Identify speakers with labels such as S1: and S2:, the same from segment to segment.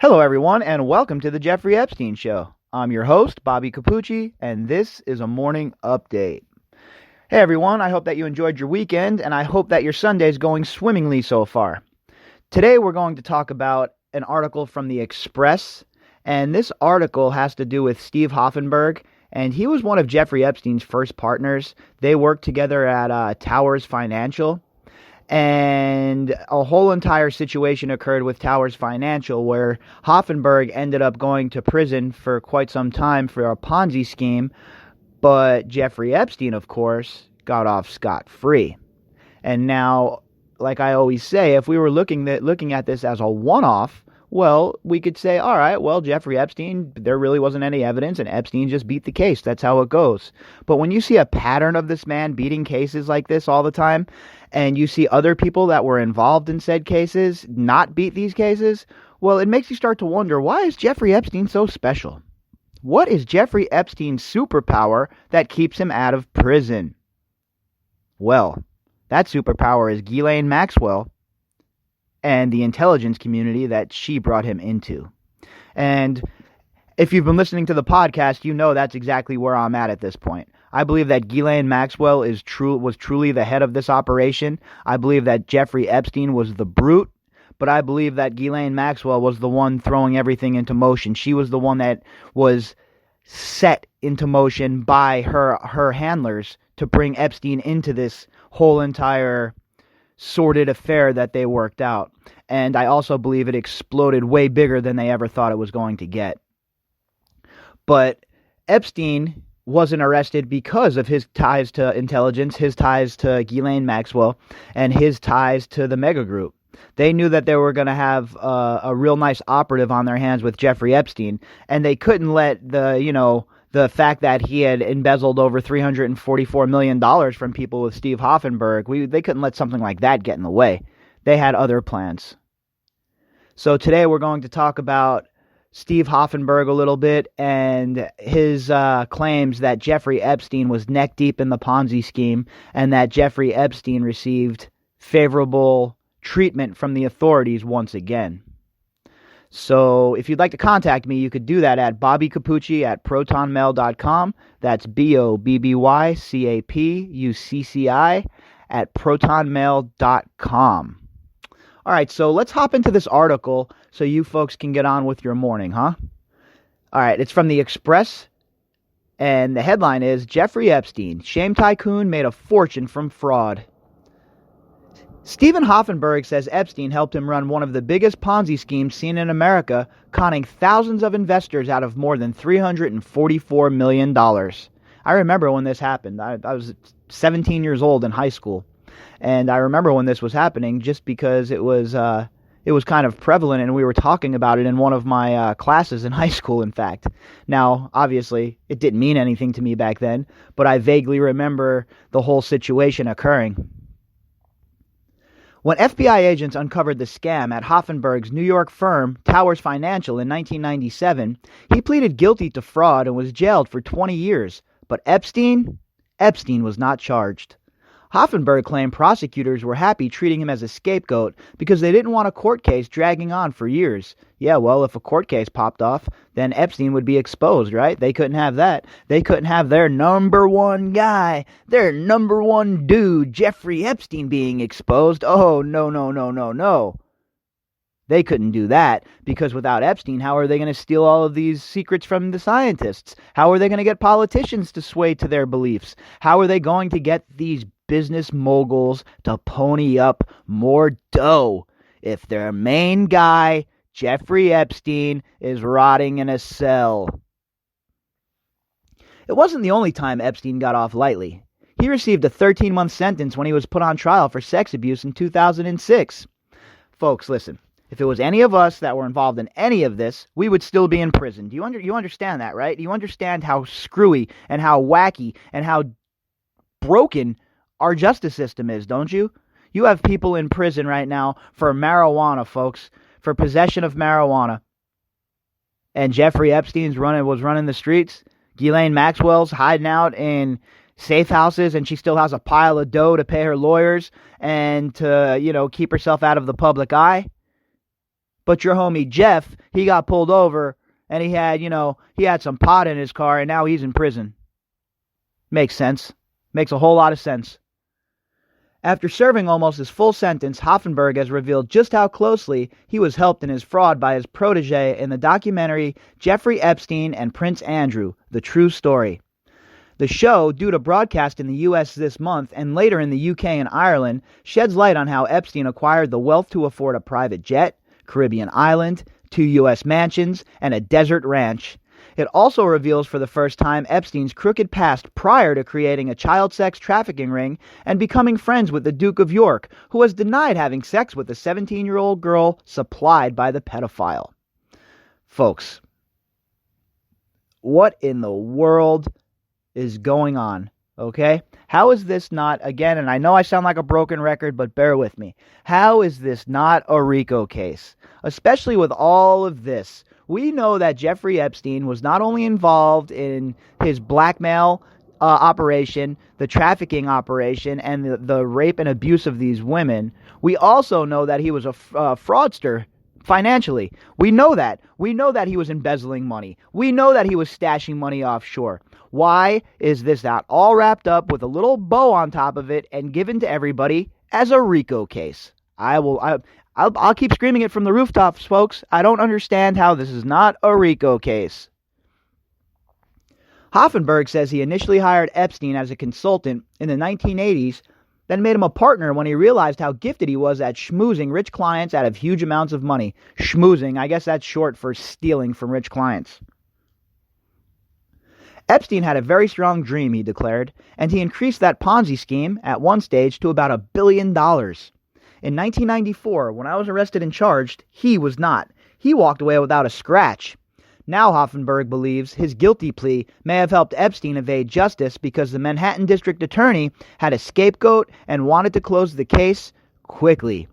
S1: Hello, everyone, and welcome to the Jeffrey Epstein Show. I'm your host, Bobbycapucci, and this is a morning update. Hey, everyone, I hope that you enjoyed your weekend, and I hope that your Sunday is going swimmingly so far. Today, we're going to talk about an article from the Express, and this article has to do with Steve Hoffenberg, and he was one of Jeffrey Epstein's first partners. They worked together at Towers Financial. And a whole entire situation occurred with Towers Financial where Hoffenberg ended up going to prison for quite some time for a Ponzi scheme, but Jeffrey Epstein, of course, got off scot-free. And now, like I always say, if we were looking at this as a one-off, well, we could say, all right, well, Jeffrey Epstein, there really wasn't any evidence, and Epstein just beat the case. That's how it goes. But when you see a pattern of this man beating cases like this all the time, and you see other people that were involved in said cases not beat these cases, well, it makes you start to wonder, why is Jeffrey Epstein so special? What is Jeffrey Epstein's superpower that keeps him out of prison? Well, that superpower is Ghislaine Maxwell and the intelligence community that she brought him into. And if you've been listening to the podcast, you know that's exactly where I'm at this point. I believe that Ghislaine Maxwell was truly the head of this operation. I believe that Jeffrey Epstein was the brute, but I believe that Ghislaine Maxwell was the one throwing everything into motion. She was the one that was set into motion by her handlers to bring Epstein into this whole entire sordid affair that they worked out. And I also believe it exploded way bigger than they ever thought it was going to get. But Epstein wasn't arrested because of his ties to intelligence, his ties to Ghislaine Maxwell, and his ties to the mega group. They knew that they were going to have a real nice operative on their hands with Jeffrey Epstein, and they couldn't let the fact that he had embezzled over $344 million from people with Steve Hoffenberg, they couldn't let something like that get in the way. They had other plans. So today we're going to talk about Steve Hoffenberg a little bit and his claims that Jeffrey Epstein was neck deep in the Ponzi scheme and that Jeffrey Epstein received favorable treatment from the authorities once again. So if you'd like to contact me, you could do that at Bobbycapucci at protonmail.com. That's BOBBYCAPUCCI at protonmail.com. All right, so let's hop into this article so you folks can get on with your morning, huh? All right, it's from the Express, and the headline is, Jeffrey Epstein, shame tycoon, made a fortune from fraud. Stephen Hoffenberg says Epstein helped him run one of the biggest Ponzi schemes seen in America, conning thousands of investors out of more than $344 million. I remember when this happened. I was 17 years old in high school. And I remember when this was happening just because it was kind of prevalent, and we were talking about it in one of my classes in high school, in fact. Now, obviously, it didn't mean anything to me back then, but I vaguely remember the whole situation occurring. When FBI agents uncovered the scam at Hoffenberg's New York firm, Towers Financial, in 1997, he pleaded guilty to fraud and was jailed for 20 years. But Epstein was not charged. Hoffenberg claimed prosecutors were happy treating him as a scapegoat because they didn't want a court case dragging on for years. Yeah, well, if a court case popped off, then Epstein would be exposed, right? They couldn't have that. They couldn't have their number one guy, their number one dude, Jeffrey Epstein, being exposed. Oh, no. They couldn't do that because without Epstein, how are they going to steal all of these secrets from the scientists? How are they going to get politicians to sway to their beliefs? How are they going to get these business moguls to pony up more dough if their main guy, Jeffrey Epstein, is rotting in a cell? It wasn't the only time Epstein got off lightly. He received a 13-month sentence when he was put on trial for sex abuse in 2006. Folks, listen. If it was any of us that were involved in any of this, we would still be in prison. Do you understand that, right? Do you understand how screwy and how wacky and how broken our justice system is, don't you? You have people in prison right now for marijuana, folks, for possession of marijuana. And Jeffrey Epstein's was running the streets. Ghislaine Maxwell's hiding out in safe houses, and she still has a pile of dough to pay her lawyers and to, keep herself out of the public eye. But your homie Jeff, he got pulled over and he had some pot in his car and now he's in prison. Makes sense. Makes a whole lot of sense. After serving almost his full sentence, Hoffenberg has revealed just how closely he was helped in his fraud by his protege in the documentary Jeffrey Epstein and Prince Andrew, The True Story. The show, due to broadcast in the U.S. this month and later in the U.K. and Ireland, sheds light on how Epstein acquired the wealth to afford a private jet, Caribbean island, 2 U.S. mansions, and a desert ranch. It also reveals for the first time Epstein's crooked past prior to creating a child sex trafficking ring and becoming friends with the Duke of York, who has denied having sex with the 17-year-old girl supplied by the pedophile. Folks, what in the world is going on? Okay? How is this not, again, and I know I sound like a broken record, but bear with me. How is this not a RICO case? Especially with all of this. We know that Jeffrey Epstein was not only involved in his blackmail operation, the trafficking operation, and the rape and abuse of these women. We also know that he was a fraudster financially. We know that. We know that he was embezzling money. We know that he was stashing money offshore. Why is this not all wrapped up with a little bow on top of it and given to everybody as a RICO case? I'll keep screaming it from the rooftops, folks. I don't understand how this is not a RICO case. Hoffenberg says he initially hired Epstein as a consultant in the 1980s, then made him a partner when he realized how gifted he was at schmoozing rich clients out of huge amounts of money. Schmoozing, I guess that's short for stealing from rich clients. Epstein had a very strong dream, he declared, and he increased that Ponzi scheme at one stage to about $1 billion. In 1994, when I was arrested and charged, he was not. He walked away without a scratch. Now Hoffenberg believes his guilty plea may have helped Epstein evade justice because the Manhattan District Attorney had a scapegoat and wanted to close the case quickly.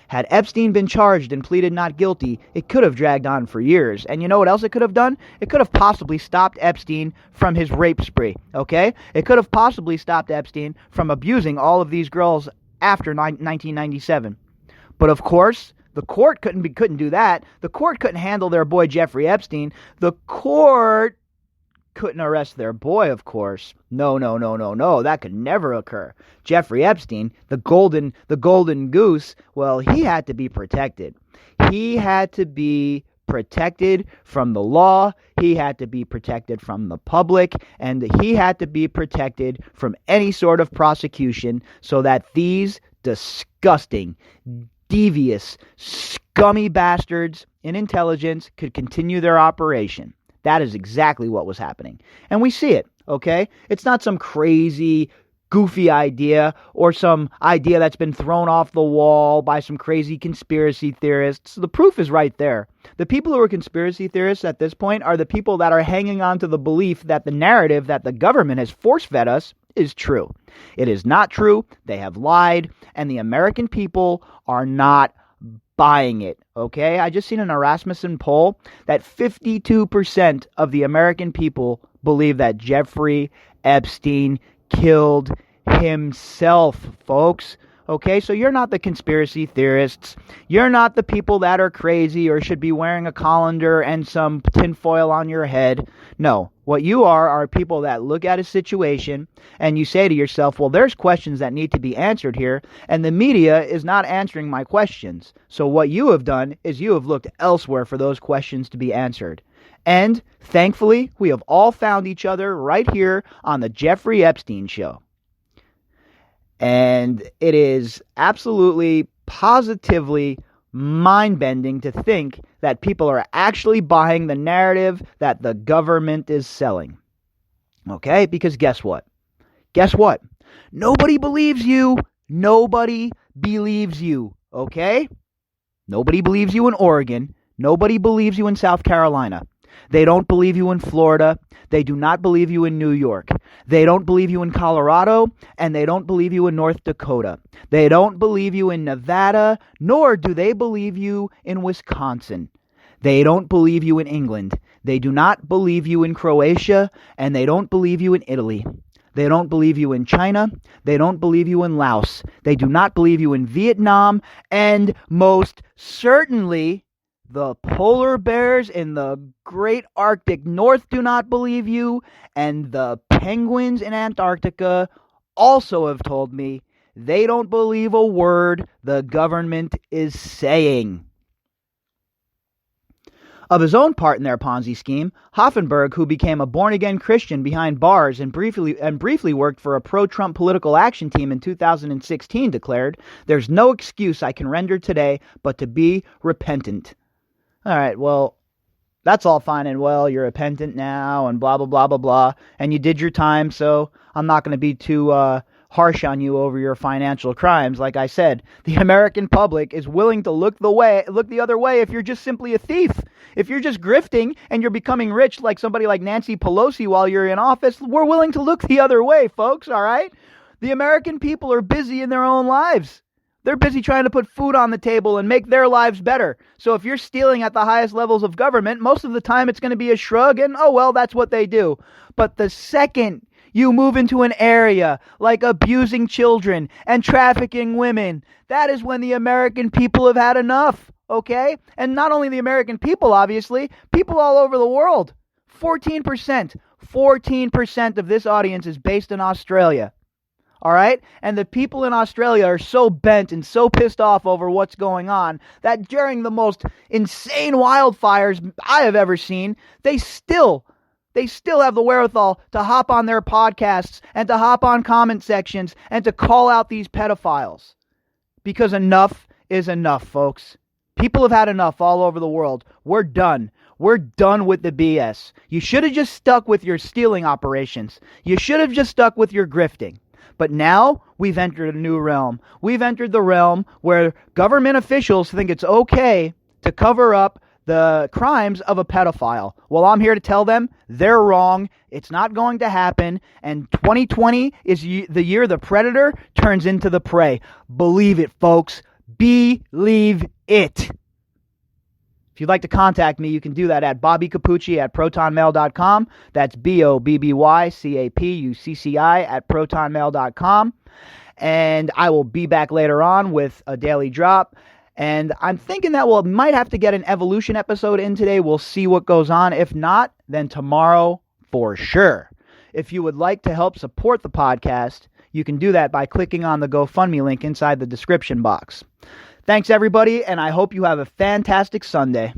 S1: Had Epstein been charged and pleaded not guilty, it could have dragged on for years. And you know what else it could have done? It could have possibly stopped Epstein from his rape spree, okay? It could have possibly stopped Epstein from abusing all of these girls after 1997. But of course, the court couldn't do that. The court couldn't handle their boy Jeffrey Epstein. The court couldn't arrest their boy, of course. No. That could never occur. Jeffrey Epstein, the golden goose, well, he had to be protected. He had to be protected from the law. He had to be protected from the public, and he had to be protected from any sort of prosecution so that these disgusting, devious, scummy bastards in intelligence could continue their operation. That is exactly what was happening. And we see it, okay? It's not some crazy, goofy idea or some idea that's been thrown off the wall by some crazy conspiracy theorists. The proof is right there. The people who are conspiracy theorists at this point are the people that are hanging on to the belief that the narrative that the government has force-fed us is true. It is not true. They have lied, and the American people are not buying it, okay? I just seen an Rasmussen poll that 52% of the American people believe that Jeffrey Epstein killed himself, folks. Okay, so you're not the conspiracy theorists. You're not the people that are crazy or should be wearing a colander and some tinfoil on your head. No, what you are people that look at a situation and you say to yourself, well, there's questions that need to be answered here, and the media is not answering my questions. So what you have done is you have looked elsewhere for those questions to be answered. And thankfully, we have all found each other right here on the Jeffrey Epstein Show. And it is absolutely, positively mind-bending to think that people are actually buying the narrative that the government is selling. Okay? Because guess what? Guess what? Nobody believes you. Nobody believes you. Okay? Nobody believes you in Oregon. Nobody believes you in South Carolina. They don't believe you in Florida. They do not believe you in New York. They don't believe you in Colorado, and they don't believe you in North Dakota. They don't believe you in Nevada, nor do they believe you in Wisconsin. They don't believe you in England. They do not believe you in Croatia, and they don't believe you in Italy. They don't believe you in China. They don't believe you in Laos. They do not believe you in Vietnam, and most certainly The polar bears in the great Arctic North do not believe you, and the penguins in Antarctica also have told me they don't believe a word the government is saying. Of his own part in their Ponzi scheme, Hoffenberg, who became a born-again Christian behind bars and briefly worked for a pro-Trump political action team in 2016, declared, "There's no excuse I can render today but to be repentant." All right, well, that's all fine and well. You're repentant now and blah, blah, blah, blah, blah. And you did your time, so I'm not going to be too harsh on you over your financial crimes. Like I said, the American public is willing to look the other way if you're just simply a thief. If you're just grifting and you're becoming rich like somebody like Nancy Pelosi while you're in office, we're willing to look the other way, folks, all right? The American people are busy in their own lives. They're busy trying to put food on the table and make their lives better. So if you're stealing at the highest levels of government, most of the time it's going to be a shrug and, oh, well, that's what they do. But the second you move into an area like abusing children and trafficking women, that is when the American people have had enough, okay? And not only the American people, obviously, people all over the world. 14% of this audience is based in Australia. All right? And the people in Australia are so bent and so pissed off over what's going on that during the most insane wildfires I have ever seen, they still have the wherewithal to hop on their podcasts and to hop on comment sections and to call out these pedophiles. Because enough is enough, folks. People have had enough all over the world. We're done. We're done with the BS. You should have just stuck with your stealing operations. You should have just stuck with your grifting. But now we've entered a new realm. We've entered the realm where government officials think it's okay to cover up the crimes of a pedophile. Well, I'm here to tell them they're wrong. It's not going to happen. And 2020 is the year the predator turns into the prey. Believe it, folks. Believe it. If you'd like to contact me, you can do that at bobbycapucci@protonmail.com. That's BOBBYCAPUCCI@protonmail.com. And I will be back later on with a daily drop. And I'm thinking that we might have to get an evolution episode in today. We'll see what goes on. If not, then tomorrow for sure. If you would like to help support the podcast, you can do that by clicking on the GoFundMe link inside the description box. Thanks, everybody, and I hope you have a fantastic Sunday.